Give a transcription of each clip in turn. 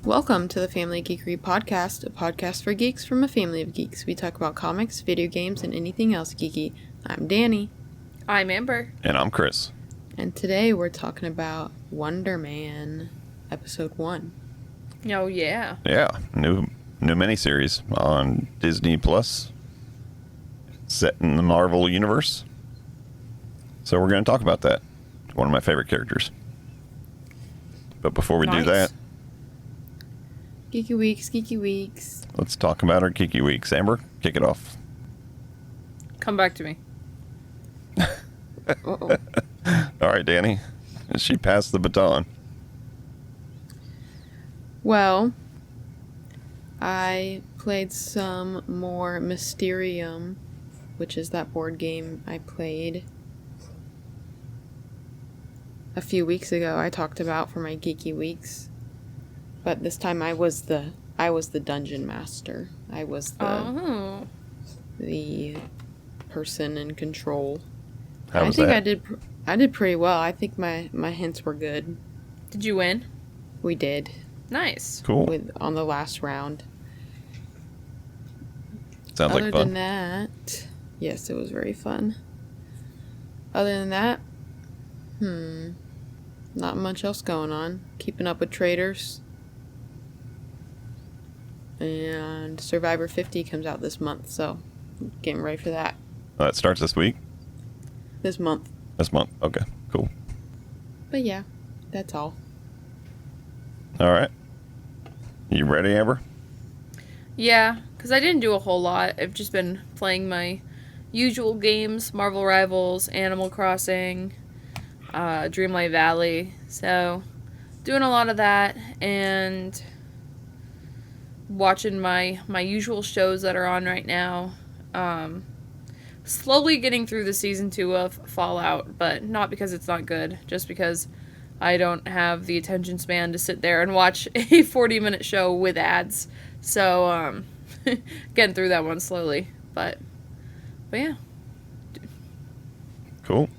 Welcome to the Family Geekery Podcast, a podcast for geeks from a family of geeks. We talk about comics, video games, and anything else geeky. I'm Danny. I'm Amber. And I'm Chris. And today we're talking about Wonder Man, Episode 1. Oh, yeah. Yeah, new miniseries on Disney Plus, set in the Marvel Universe. So we're going to talk about that. It's one of my favorite characters. But before we do that, Geeky Weeks. let's talk about our Geeky Weeks. Amber, kick it off. Come back to me. Uh-oh. All right, Danny. She passed the baton. Well, I played some more Mysterium, which is that board game I played a few weeks ago. I talked about for my Geeky Weeks. But this time I was the dungeon master. I was the person in control. How was that? I did pretty well. I think my hints were good. Did you win? We did. Nice. Cool. On the last round. Sounds like fun. Other than that, yes, it was very fun. Other than that, not much else going on. Keeping up with traders. And Survivor 50 comes out this month, so getting ready for that. It starts this week? This month. This month. Okay, cool. But yeah, that's all. All right. You ready, Amber? Yeah, because I didn't do a whole lot. I've just been playing my usual games, Marvel Rivals, Animal Crossing, Dreamlight Valley. So, doing a lot of that, and watching my usual shows that are on right now. Slowly getting through the season 2 of Fallout, but not because it's not good, just because I don't have the attention span to sit there and watch a 40-minute show with ads. So, getting through that one slowly, but yeah. Cool.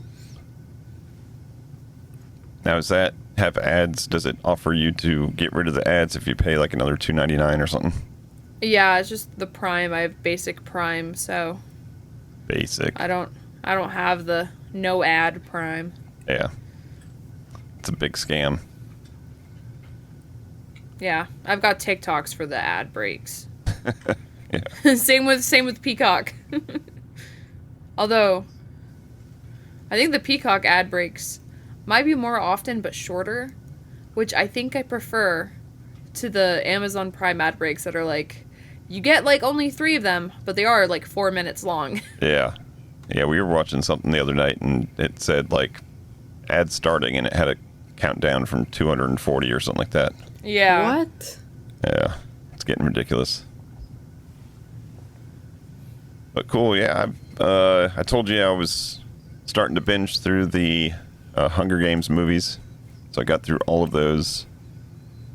Now, does that have ads? Does it offer you to get rid of the ads if you pay like another $2.99 or something? Yeah, it's just the Prime. I have basic Prime, so Basic. I don't have the no ad Prime. Yeah. It's a big scam. Yeah, I've got TikToks for the ad breaks. Yeah. same with Peacock. Although I think the Peacock ad breaks might be more often but shorter, which I think I prefer to the Amazon Prime ad breaks that are like, you get like only 3 of them, but they are like 4 minutes long. Yeah. Yeah, we were watching something the other night and it said like ad starting and it had a countdown from 240 or something like that. Yeah. What? Yeah. It's getting ridiculous. But cool, yeah. I told you I was starting to binge through the Hunger Games movies. So I got through all of those.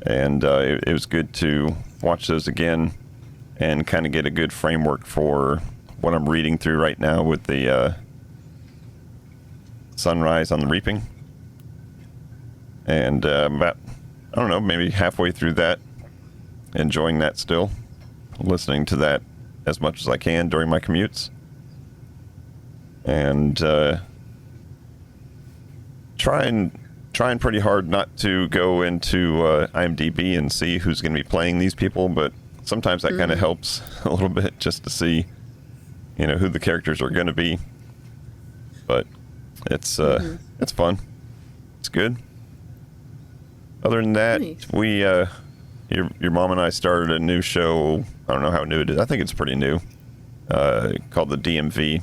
And it was good to watch those again and kind of get a good framework for what I'm reading through right now with the Sunrise on the Reaping. And about, I don't know, maybe halfway through that, enjoying that still, listening to that as much as I can during my commutes. And trying pretty hard not to go into IMDb and see who's going to be playing these people, but sometimes that kind of helps a little bit just to see, who the characters are going to be. But it's fun. It's good. Other than that, Nice. we your mom and I started a new show. I don't know how new it is. I think it's pretty new. Called the DMV,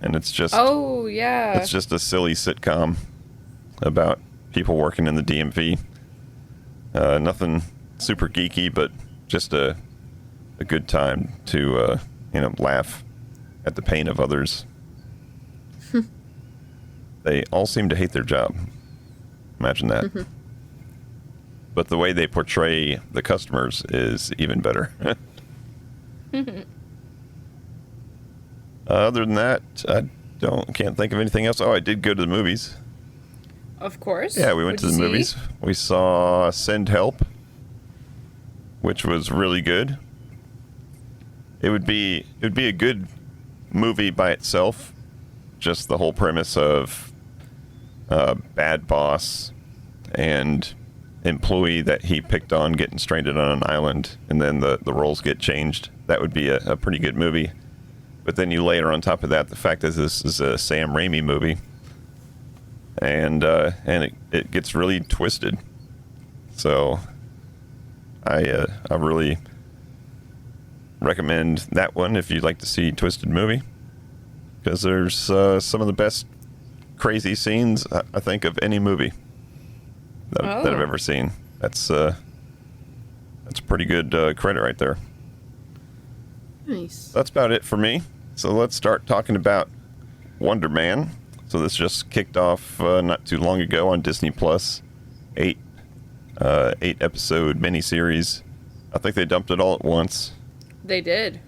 and it's just it's just a silly sitcom about people working in the DMV. Nothing super geeky, but just a good time to laugh at the pain of others. They all seem to hate their job. Imagine that. But the way they portray the customers is even better. Other than that, I can't think of anything else. Oh, I did go to the movies. Of course. Yeah, we went to the movies. We saw Send Help. which was really good. It would be a good movie by itself. Just the whole premise of bad boss and employee that he picked on getting stranded on an island, and then the roles get changed. That would be a pretty good movie. But then you layer on top of that the fact that this is a Sam Raimi movie, and it gets really twisted. So I really recommend that one if you'd like to see a twisted movie, because there's some of the best crazy scenes I think of any movie that I've ever seen. That's pretty good credit right there. Nice. That's about it for me. So let's start talking about Wonder Man. So this just kicked off not too long ago on Disney Plus. 8 episode miniseries. I think they dumped it all at once. They did.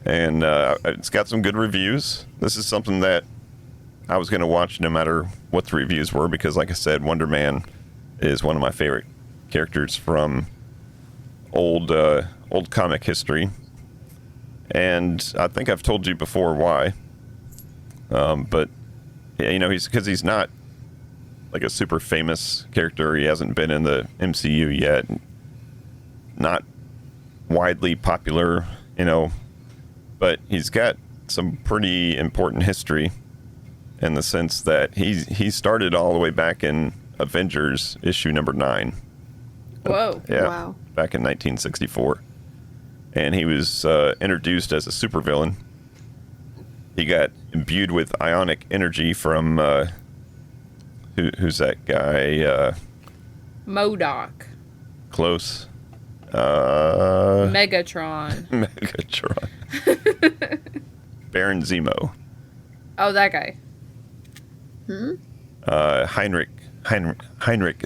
And it's got some good reviews. This is something that I was going to watch no matter what the reviews were, because like I said, Wonder Man is one of my favorite characters from old comic history. And I think I've told you before why. But he's not like a super famous character. He hasn't been in the MCU yet. Not widely popular, but he's got some pretty important history in the sense that he started all the way back in Avengers issue number 9. Whoa. Yeah. Wow. Back in 1964. And he was introduced as a supervillain. He got imbued with ionic energy from who's that guy? MODOK. Close. Megatron. Megatron. Baron Zemo. Oh, that guy. Heinrich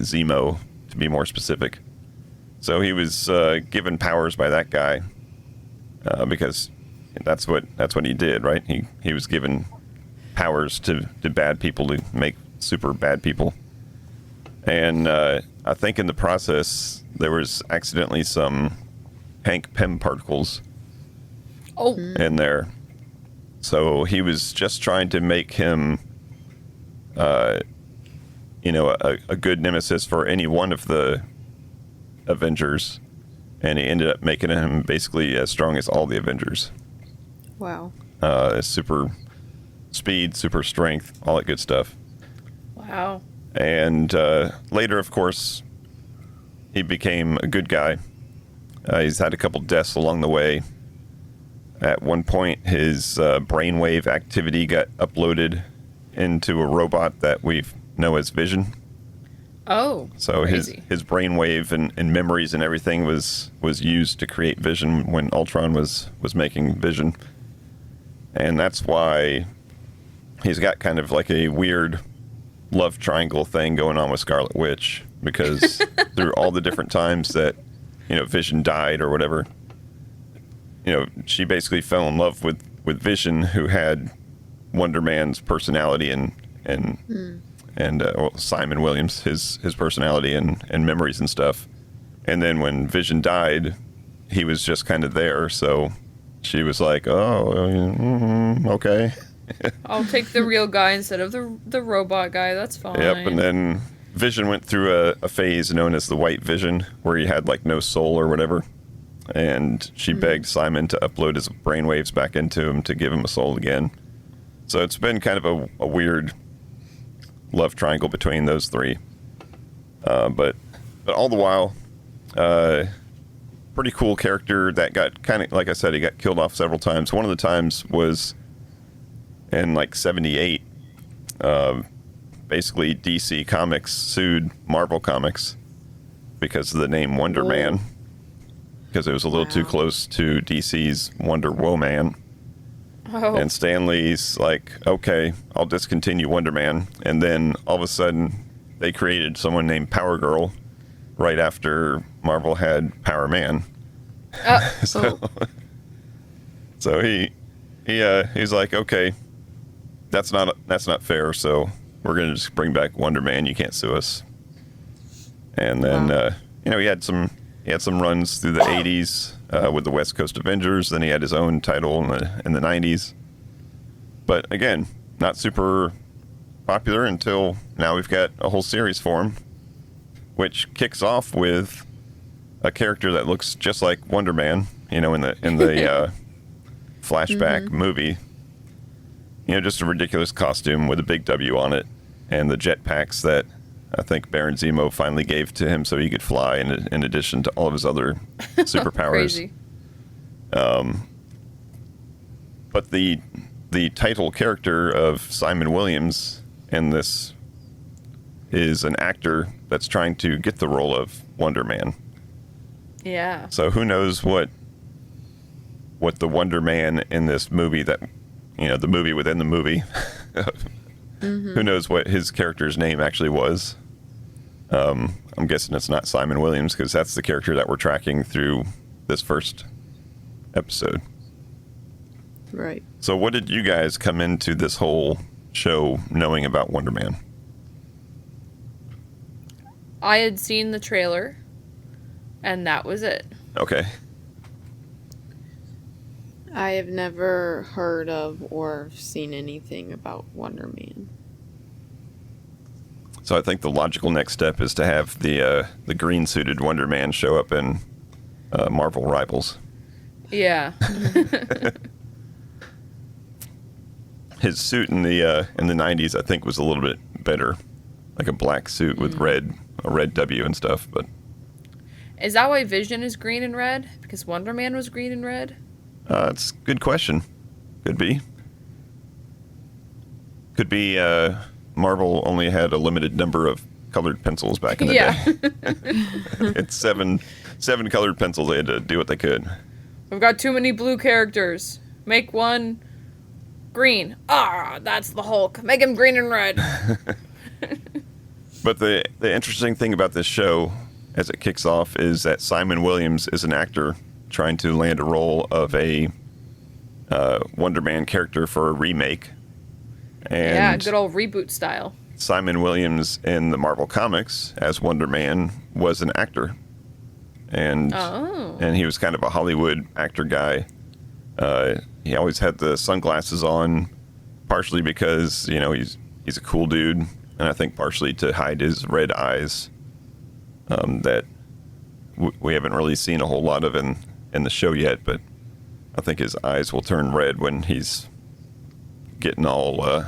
Zemo, to be more specific. So he was given powers by that guy because that's what he did, right? He was given powers to bad people to make super bad people. And I think in the process there was accidentally some Hank Pym particles in there. So he was just trying to make him a good nemesis for any one of the Avengers, and he ended up making him basically as strong as all the Avengers. Wow. Super speed, super strength, all that good stuff. Wow. And later, of course, he became a good guy. He's had a couple deaths along the way. At one point, his brainwave activity got uploaded into a robot that we know as Vision. Oh, so crazy. his brainwave and memories and everything was used to create Vision when Ultron was making Vision. And that's why he's got kind of like a weird love triangle thing going on with Scarlet Witch, because through all the different times that Vision died or whatever, she basically fell in love with Vision, who had Wonder Man's personality and Simon Williams, his personality and memories and stuff. And then when Vision died, he was just kind of there. So she was like, "Oh, okay." I'll take the real guy instead of the robot guy. That's fine. Yep. And then Vision went through a phase known as the White Vision, where he had like no soul or whatever. And she begged Simon to upload his brainwaves back into him to give him a soul again. So it's been kind of a weird love triangle between those three. But all the while, pretty cool character that got kind of, like I said, he got killed off several times. One of the times was in like 78. Basically, DC Comics sued Marvel Comics because of the name Wonder Man, because it was a little too close to DC's Wonder Woman. Oh. And Stan Lee's like, "Okay, I'll discontinue Wonder Man." And then all of a sudden, they created someone named Power Girl right after Marvel had Power Man. So he's like, "Okay, that's not fair. So we're gonna just bring back Wonder Man. You can't sue us." And then he had some He had some runs through the 80s with the West Coast Avengers. Then he had his own title in the 90s. But again, not super popular until now. We've got a whole series for him, which kicks off with a character that looks just like Wonder Man, in the flashback movie. Just a ridiculous costume with a big W on it, and the jetpacks that I think Baron Zemo finally gave to him so he could fly, in addition to all of his other superpowers. Crazy. But the title character of Simon Williams in this is an actor that's trying to get the role of Wonder Man. Yeah. So who knows what the Wonder Man in this movie the movie within the movie, who knows what his character's name actually was. I'm guessing it's not Simon Williams, because that's the character that we're tracking through this first episode. Right. So what did you guys come into this whole show knowing about Wonder Man? I had seen the trailer, and that was it. Okay. I have never heard of or seen anything about Wonder Man. So I think the logical next step is to have the green-suited Wonder Man show up in Marvel Rivals. Yeah. His suit in the 90s, I think, was a little bit better, like a black suit with a red W and stuff. But is that why Vision is green and red? Because Wonder Man was green and red? It's a good question. Could be. Marvel only had a limited number of colored pencils back in the day. It's seven colored pencils. They had to do what they could. We've got too many blue characters. Make one green. That's the Hulk. Make him green and red. But the interesting thing about this show, as it kicks off, is that Simon Williams is an actor trying to land a role of a Wonder Man character for a remake. And good old reboot style. Simon Williams in the Marvel Comics as Wonder Man was an actor. And he was kind of a Hollywood actor guy. He always had the sunglasses on, partially because, he's a cool dude, and I think partially to hide his red eyes that we haven't really seen a whole lot of in the show yet, but I think his eyes will turn red when he's getting all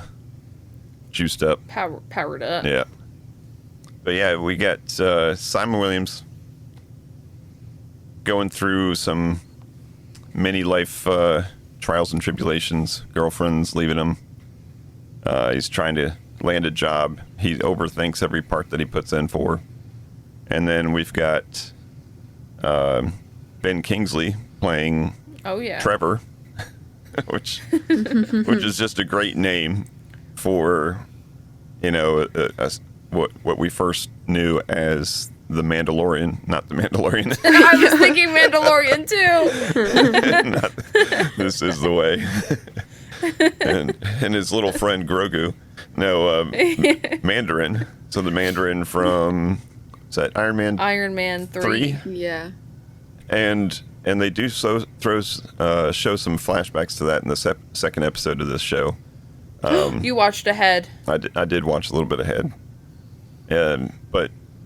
juiced up. Powered up. Yeah. But yeah, we got Simon Williams going through some many life trials and tribulations, girlfriends leaving him. He's trying to land a job. He overthinks every part that he puts in for. And then we've got Ben Kingsley playing Trevor, which is just a great name for, what we first knew as the Mandalorian, not the Mandalorian. I was thinking Mandalorian too. This is the way. and his little friend Grogu. No, Mandarin. So the Mandarin from, is that Iron Man? Iron Man 3. Yeah. And they do show some flashbacks to that in the second episode of this show. You watched ahead. I did watch a little bit ahead.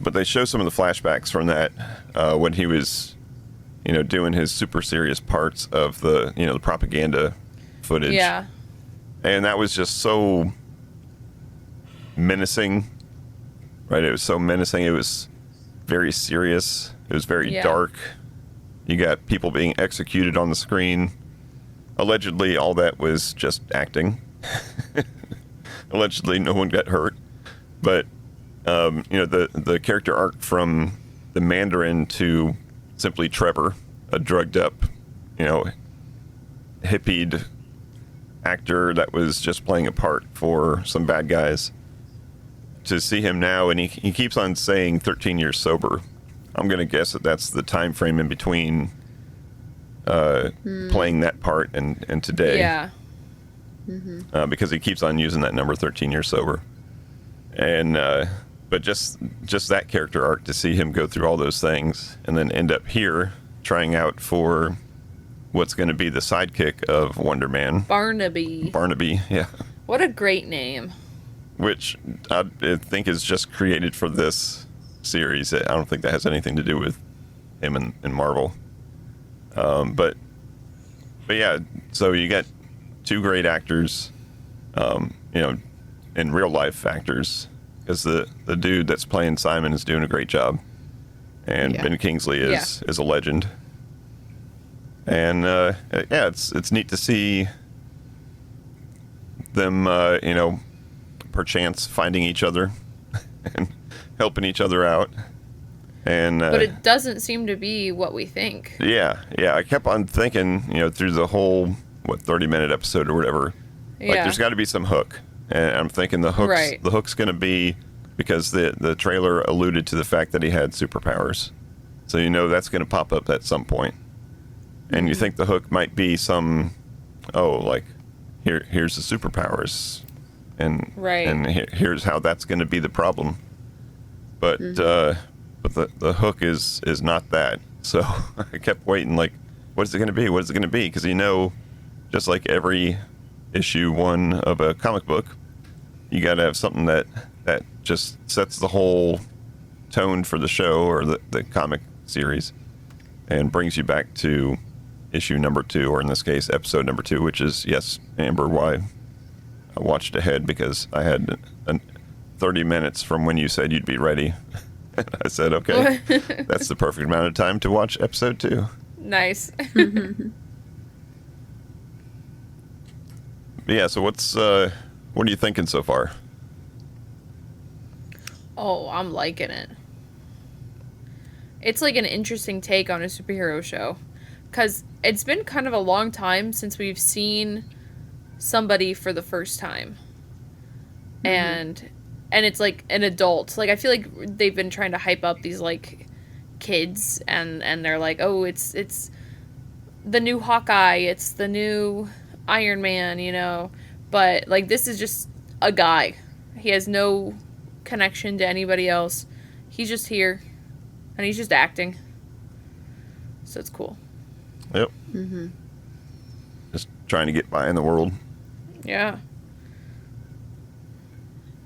But they show some of the flashbacks from that when he was, doing his super serious parts of the, the propaganda footage. Yeah. And that was just so menacing, right? It was so menacing. It was very serious. It was very dark. You got people being executed on the screen. Allegedly, all that was just acting. Allegedly, no one got hurt. But, the character arc from the Mandarin to simply Trevor, a drugged up, hippied actor that was just playing a part for some bad guys, to see him now, and he keeps on saying 13 years sober. I'm going to guess that that's the time frame in between playing that part and today. Yeah. Because he keeps on using that number, 13 years sober. And but just that character arc, to see him go through all those things and then end up here trying out for what's going to be the sidekick of Wonder Man. Barnaby, yeah. What a great name. Which I think is just created for this series. I don't think that has anything to do with him in Marvel. But yeah, so you got two great actors, in real life actors, because the dude that's playing Simon is doing a great job, and Ben Kingsley is a legend. And it's neat to see them, perchance finding each other and helping each other out. And but it doesn't seem to be what we think. Yeah. I kept on thinking, through the whole 30-minute episode or whatever, like there's got to be some hook. And I'm thinking the hook's going to be because the trailer alluded to the fact that he had superpowers, so that's going to pop up at some point. And you think the hook might be some, here's the superpowers, and here's how that's going to be the problem. But the hook is not that. So I kept waiting, like, what is it going to be? What is it going to be? Because just like every issue 1 of a comic book, you got to have something that just sets the whole tone for the show or the comic series, and brings you back to issue number 2, or in this case, episode number 2, which is, yes, Amber, why I watched ahead, because I had 30 minutes from when you said you'd be ready. I said, okay, that's the perfect amount of time to watch episode 2. Nice. Yeah, so what are you thinking so far? Oh, I'm liking it. It's like an interesting take on a superhero show, because it's been kind of a long time since we've seen somebody for the first time. And it's like an adult. Like, I feel like they've been trying to hype up these like kids, and they're like, oh, it's the new Hawkeye, it's the new Iron Man, but like, this is just a guy. He has no connection to anybody else. He's just here, and he's just acting. So it's cool. Yep. Just trying to get by in the world. Yeah.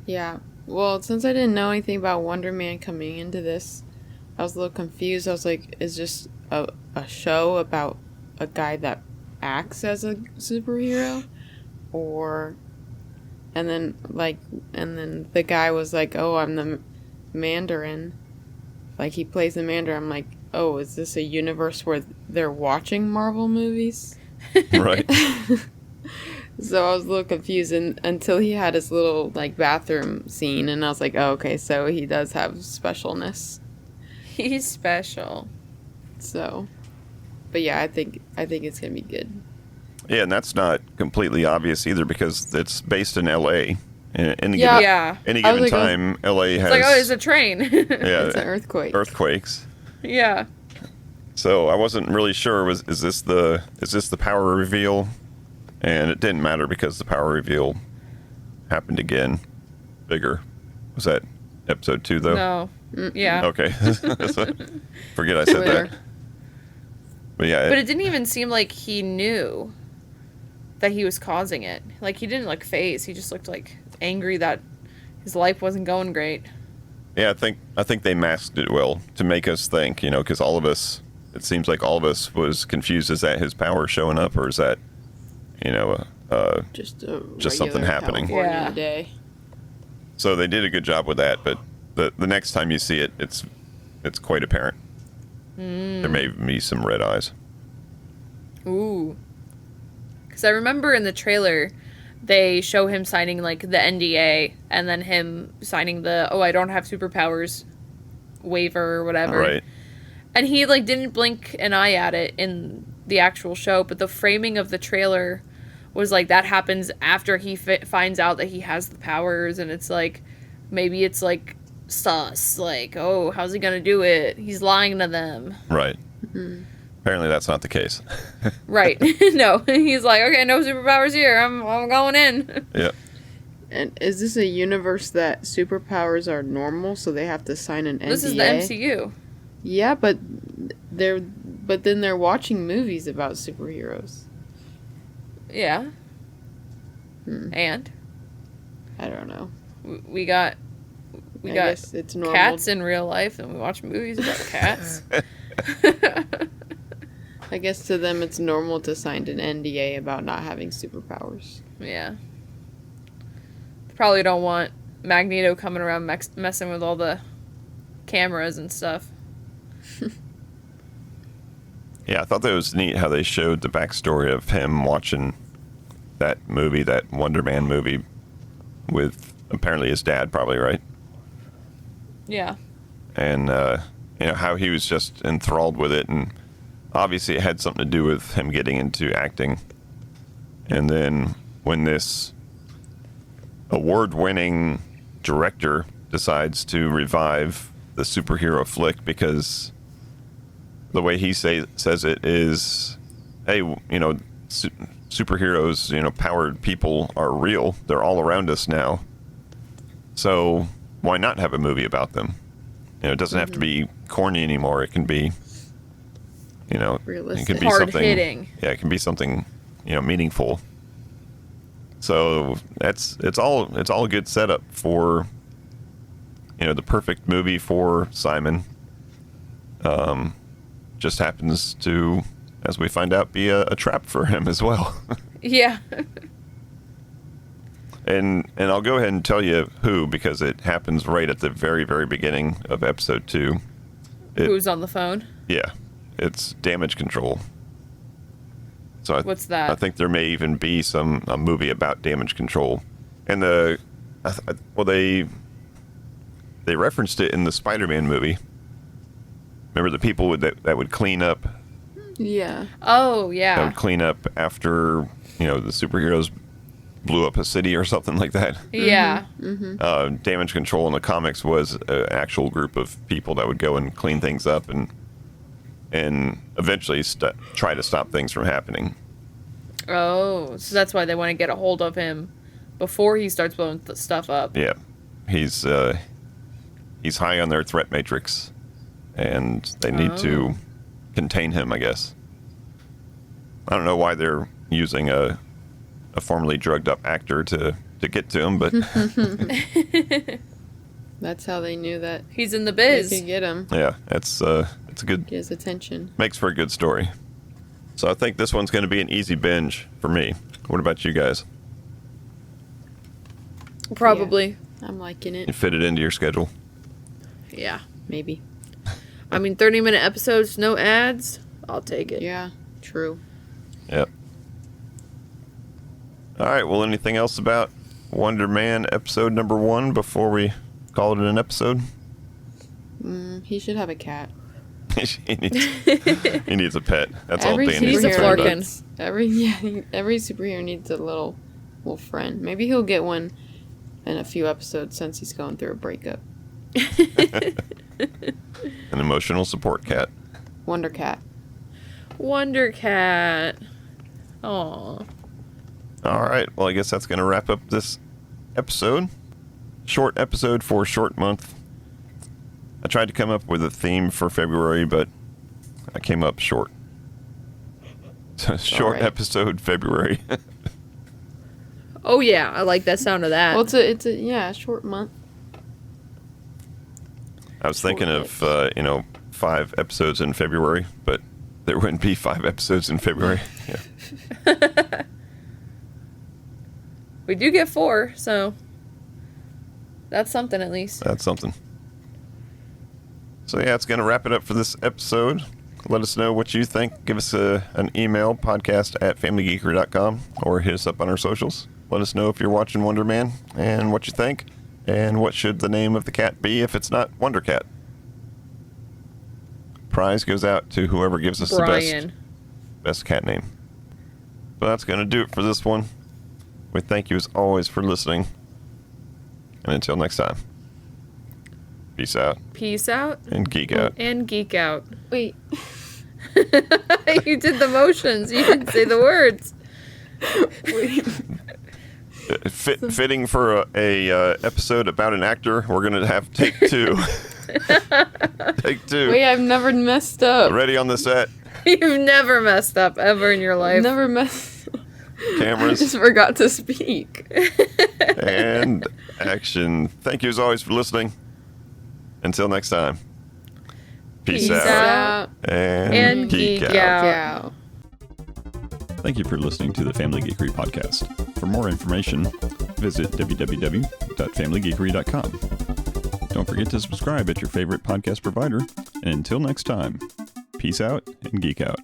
Yeah. Well, since I didn't know anything about Wonder Man coming into this, I was a little confused. I was like, is this a show about a guy that acts as a superhero? And then the guy was like, oh, I'm the Mandarin. Like, he plays the Mandarin. I'm like, oh, is this a universe where they're watching Marvel movies? Right. So I was a little confused until he had his little, like, bathroom scene, and I was like, oh, okay, so he does have specialness. He's special. So, but yeah, I think it's gonna be good. Yeah, and that's not completely obvious either, because it's based in L.A. Any given time, L.A. has... It's like, oh, it's a train. Yeah, it's an earthquake. Earthquakes. Yeah. So I wasn't really sure. Is this the power reveal? And it didn't matter, because the power reveal happened again, bigger. Was that episode 2 though? No. Yeah. Okay. Forget I said that. But yeah. But it didn't even seem like he knew that he was causing it. Like, he didn't look phased. He just looked like angry that his life wasn't going great. Yeah, I think they masked it well to make us think, because all of us, it seems like all of us was confused. Is that his power showing up, or is that, just something happening? California day. So they did a good job with that, but the next time you see it, it's quite apparent. There may be some red eyes. Ooh. Because I remember in the trailer, they show him signing, like, the NDA, and then him signing the, oh, I don't have superpowers waiver or whatever. Right. And he, like, didn't blink an eye at it in the actual show, but the framing of the trailer was like, that happens after he finds out that he has the powers, and it's like, maybe it's like sus, like, oh, how's he gonna do it? He's lying to them. Right. Apparently that's not the case. Right. No, he's like, okay, no superpowers here, I'm going in. Yeah. And is this a universe that superpowers are normal, so they have to sign an NDA? This is the MCU. Yeah, but then they're watching movies about superheroes. Yeah. And I don't know. we got guess it's normal. Cats in real life, and we watch movies about cats. I guess to them it's normal to sign an NDA about not having superpowers. Yeah. Probably don't want Magneto coming around messing with all the cameras and stuff. Yeah, I thought that was neat how they showed the backstory of him watching that movie, that Wonder Man movie, with apparently his dad, probably, right? Yeah. And, how he was just enthralled with it, and obviously it had something to do with him getting into acting. And then when this award-winning director decides to revive the superhero flick, because the way he says it is, hey, superheroes, powered people are real. They're all around us now. So why not have a movie about them? It doesn't have to be corny anymore. It can be, realistic. It can be hard something. Hitting. Yeah, it can be something, meaningful. So it's all a good setup for, the perfect movie for Simon. Just happens to, as we find out, be a trap for him as well. Yeah. And I'll go ahead and tell you who, because it happens right at the very, very beginning of episode 2. Who's on the phone? Yeah, it's Damage Control. So what's that? I think there may even be a movie about Damage Control, and they referenced it in the Spider-Man movie. Remember the people that would clean up? Yeah. Oh, yeah. That would clean up after the superheroes blew up a city or something like that. Yeah. Mm-hmm. Damage Control in the comics was an actual group of people that would go and clean things up and eventually try to stop things from happening. Oh, so that's why they want to get a hold of him before he starts blowing stuff up. Yeah, he's high on their threat matrix, and they need to contain him, I guess. I don't know why they're using a formerly drugged up actor to get to him, but that's how they knew that he's in the biz. They could get him. Yeah, it's a good. Get his attention. Makes for a good story. So I think this one's going to be an easy binge for me. What about you guys? Probably. Yeah, I'm liking it. You fit it into your schedule? Yeah. Maybe. I mean, 30-minute episodes, no ads. I'll take it. Yeah, true. Yep. All right, well, anything else about Wonder Man episode number 1 before we call it an episode? He should have a cat. he needs a pet. That's Every all Danny He's a needs. Flarkin. Every superhero needs a little friend. Maybe he'll get one in a few episodes since he's going through a breakup. An emotional support cat. Wonder Cat. Wonder Cat. Aw. All right, well, I guess that's going to wrap up this episode. Short episode for a short month. I tried to come up with a theme for February, but I came up short. So short episode February. Oh yeah, I like that sound of that. Well, it's a short month. I was thinking of 5 episodes in February, but there wouldn't be 5 episodes in February. Yeah. We do get 4, so that's something at least. That's something. So yeah, it's going to wrap it up for this episode. Let us know what you think. Give us an email, podcast@familygeeker.com, or hit us up on our socials. Let us know if you're watching Wonder Man and what you think, and what should the name of the cat be if it's not Wonder Cat. Prize goes out to whoever gives us the best cat name. But that's going to do it for this one. We thank you as always for listening. And until next time. Peace out. Peace out. And geek out. And geek out. Wait. You did the motions. You didn't say the words. Wait. Fitting for a episode about an actor, we're going to have take 2. Take 2. Wait, I've never messed up. Ready on the set? You've never messed up ever in your life. Never messed up. Cameras. I just forgot to speak. And action. Thank you as always for listening. Until next time. Peace out. And geek out. Thank you for listening to the Family Geekery podcast. For more information, visit www.familygeekery.com. Don't forget to subscribe at your favorite podcast provider. And until next time, peace out and geek out.